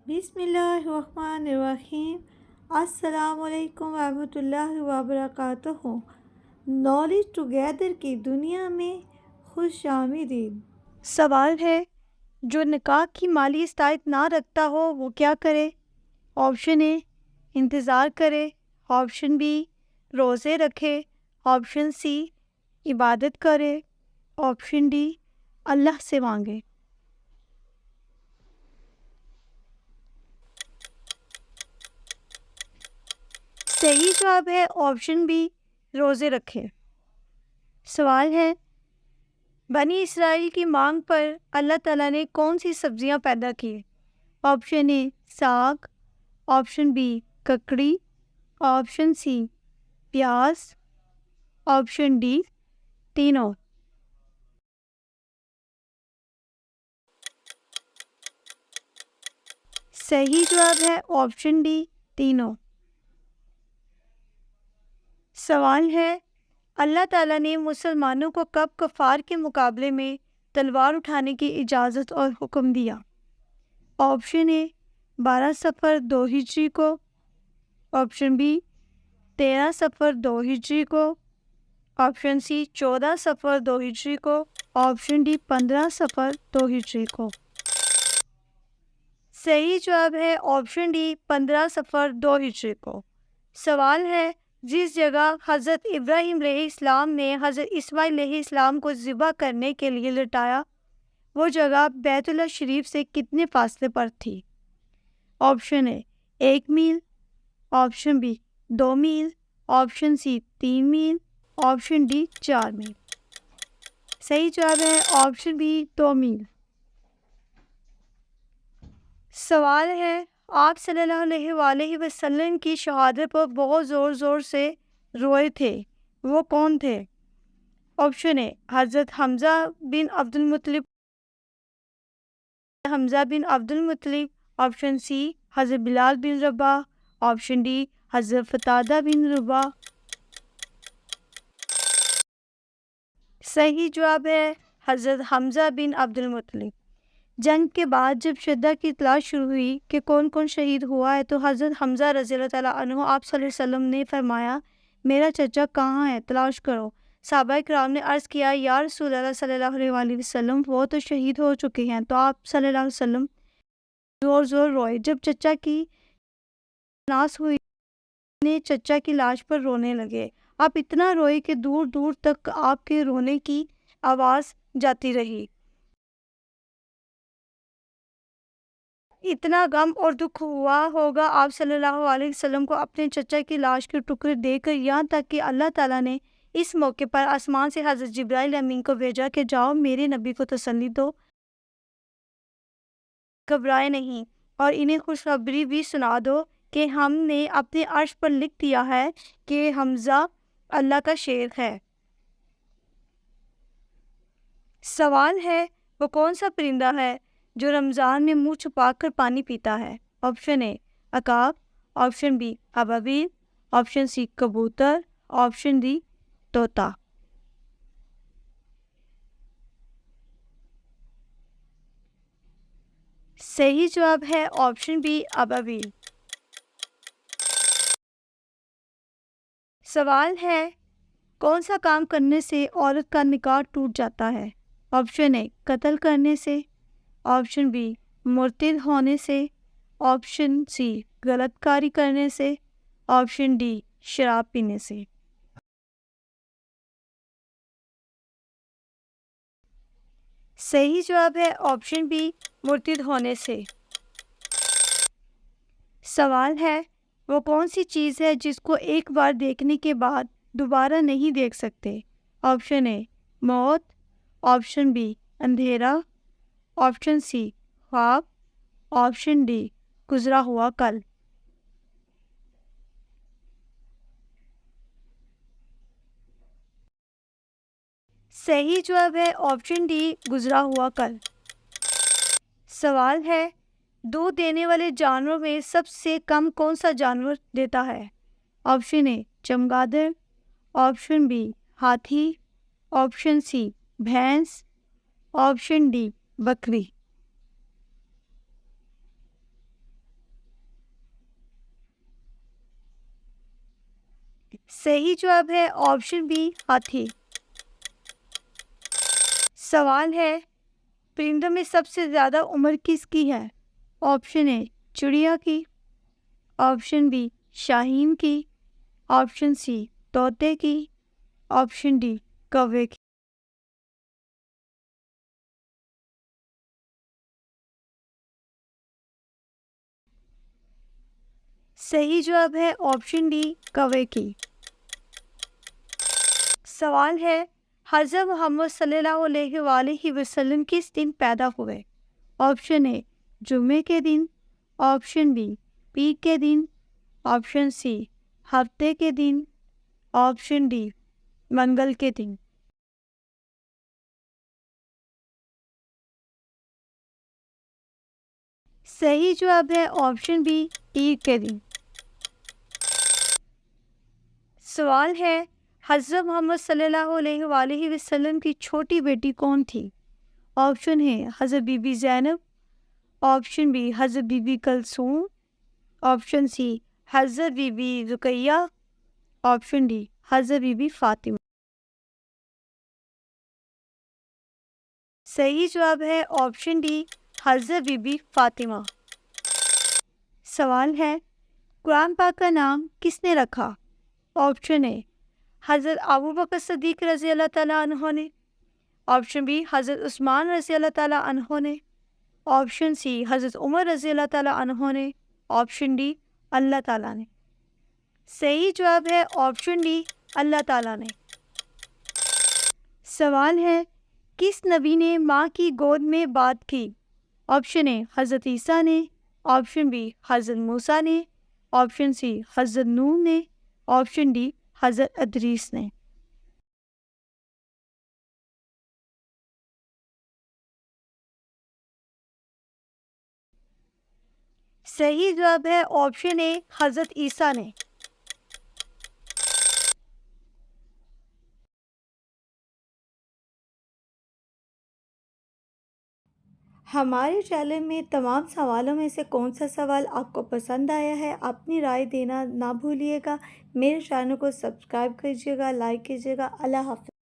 بسم اللہ الرحمن الرحیم۔ السلام علیکم ورحمۃ اللہ وبرکاتہ۔ نالج ٹوگیدر کی دنیا میں خوش آمدید۔ سوال ہے، جو نکاح کی مالی استطاعت نہ رکھتا ہو وہ کیا کرے؟ آپشن اے انتظار کرے، آپشن بی روزے رکھے، آپشن سی عبادت کرے، آپشن ڈی اللہ سے مانگے۔ صحیح جواب ہے آپشن بی روزے رکھے۔ سوال ہے، بنی اسرائیل کی مانگ پر اللہ تعالیٰ نے کون سی سبزیاں پیدا کی؟ آپشن اے ساگ، آپشن بی ککڑی، آپشن سی پیاز، آپشن ڈی تینوں۔ صحیح جواب ہے آپشن ڈی تینوں۔ سوال ہے، اللہ تعالیٰ نے مسلمانوں کو کب کفار کے مقابلے میں تلوار اٹھانے کی اجازت اور حکم دیا؟ آپشن اے 12 صفر 2 ہجری کو، آپشن بی 13 صفر 2 ہجری کو، آپشن سی 14 صفر 2 ہجری کو، آپشن ڈی 15 صفر 2 ہجری کو۔ صحیح جواب ہے آپشن ڈی 15 صفر 2 ہجری کو۔ سوال ہے، جس جگہ حضرت ابراہیم علیہ السلام نے حضرت اسماعیل علیہ السلام کو ذبح کرنے کے لیے لٹایا، وہ جگہ بیت اللہ شریف سے کتنے فاصلے پر تھی؟ آپشن اے 1 میل، آپشن بی 2 میل، آپشن سی 3 میل، آپشن ڈی 4 میل۔ صحیح جواب ہے آپشن بی 2 میل۔ سوال ہے، آپ صلی اللہ علیہ وآلہ وسلم کی شہادت پر بہت زور زور سے روئے تھے، وہ کون تھے؟ آپشن اے حضرت حمزہ بن عبد المطلب، آپشن سی حضرت بلال بن رباح، آپشن ڈی حضرت قتادہ بن رباح۔ صحیح جواب ہے حضرت حمزہ بن عبد المطلب۔ جنگ کے بعد جب شدہ کی اطلاع شروع ہوئی کہ کون کون شہید ہوا ہے تو حضرت حمزہ رضی اللہ تعالیٰ عنہ آپ صلی اللہ علیہ وسلم نے فرمایا، میرا چچا کہاں ہے، تلاش کرو۔ صحابہ کرام نے عرض کیا، یا رسول اللہ صلی اللہ علیہ وآلہ وسلم، وہ تو شہید ہو چکے ہیں۔ تو آپ صلی اللہ علیہ وسلم زور زور روئے۔ جب چچا کی ناس ہوئی نے چچا کی لاش پر رونے لگے۔ آپ اتنا روئے کہ دور دور تک آپ کے رونے کی آواز جاتی رہی۔ اتنا غم اور دکھ ہوا ہوگا آپ صلی اللہ علیہ وسلم کو اپنے چچا کی لاش کے ٹکڑے دے کر، یہاں تک کہ اللہ تعالیٰ نے اس موقع پر آسمان سے حضرت جبرائیل امین کو بھیجا کہ جاؤ میرے نبی کو تسلی دو، گھبرائے نہیں، اور انہیں خوشخبری بھی سنا دو کہ ہم نے اپنے عرش پر لکھ دیا ہے کہ حمزہ اللہ کا شیر ہے۔ سوال ہے، وہ کون سا پرندہ ہے جو رمضان میں منہ چھپا کر پانی پیتا ہے؟ آپشن اے عقاب، آپشن بی ابابیل، آپشن سی کبوتر، آپشن ڈی طوطا۔ صحیح جواب ہے آپشن بی ابابیل۔ سوال ہے، کون سا کام کرنے سے عورت کا نکاح ٹوٹ جاتا ہے؟ آپشن اے قتل کرنے سے، آپشن بی مرتد ہونے سے، آپشن سی غلط کاری کرنے سے، آپشن ڈی شراب پینے سے۔ صحیح جواب ہے آپشن بی مرتد ہونے سے۔ سوال ہے، وہ کون سی چیز ہے جس کو ایک بار دیکھنے کے بعد دوبارہ نہیں دیکھ سکتے؟ آپشن اے موت، آپشن بی اندھیرا، آپشن سی خواب، آپشن ڈی گزرا ہوا کل۔ صحیح جواب ہے آپشن ڈی گزرا ہوا کل۔ سوال ہے، دودھ دینے والے جانوروں میں سب سے کم کون سا جانور دیتا ہے؟ آپشن اے چمگادڑ، آپشن بی ہاتھی، آپشن سی بھینس، آپشن ڈی بکری۔ صحیح جواب ہے آپشن بی ہاتھی۔ سوال ہے پرندوں میں سب سے زیادہ عمر کس کی ہے؟ آپشن اے چڑیا کی، آپشن بی شاہین کی، آپشن سی طوطے کی، آپشن ڈی کوے کی۔ صحیح جواب ہے آپشن ڈی کوے کی۔ سوال ہے حضرت محمد صلی اللہ علیہ وآلہ وسلم کس دن پیدا ہوئے؟ آپشن اے جمعے کے دن، آپشن بی پیر کے دن، آپشن سی ہفتے کے دن، آپشن ڈی منگل کے دن۔ صحیح جواب ہے آپشن بی پیر کے دن۔ سوال ہے حضرت محمد صلی اللہ علیہ وآلہ وسلم کی چھوٹی بیٹی کون تھی؟ آپشن ہے حضرت بی بی زینب، آپشن بی حضرت بی بی کلثوم، آپشن سی حضرت بی بی رقیہ، آپشن ڈی حضرت بی بی فاطمہ۔ صحیح جواب ہے آپشن ڈی حضرت بی بی فاطمہ۔ سوال ہے قرآن پاک کا نام کس نے رکھا؟ آپشن اے حضرت ابو بکر صدیق رضی اللہ تعالیٰ عنہ نے، آپشن بی حضرت عثمان رضی اللہ تعالیٰ عنہ نے، آپشن سی حضرت عمر رضی اللہ تعالیٰ عنہ نے، آپشن ڈی اللہ تعالیٰ نے۔ صحیح جواب ہے آپشن ڈی اللہ تعالیٰ نے۔ سوال ہے کس نبی نے ماں کی گود میں بات کی؟ آپشن اے حضرت عیسیٰ نے، آپشن بی حضرت موسیٰ نے، آپشن سی حضرت نوح نے، آپشن ڈی حضرت ادریس نے۔ صحیح جواب ہے آپشن اے حضرت عیسیٰ نے۔ ہمارے چینل میں تمام سوالوں میں سے کون سا سوال آپ کو پسند آیا ہے؟ اپنی رائے دینا نہ بھولیے گا۔ میرے چینل کو سبسکرائب کیجیے گا، لائک کیجیے گا۔ اللہ حافظ۔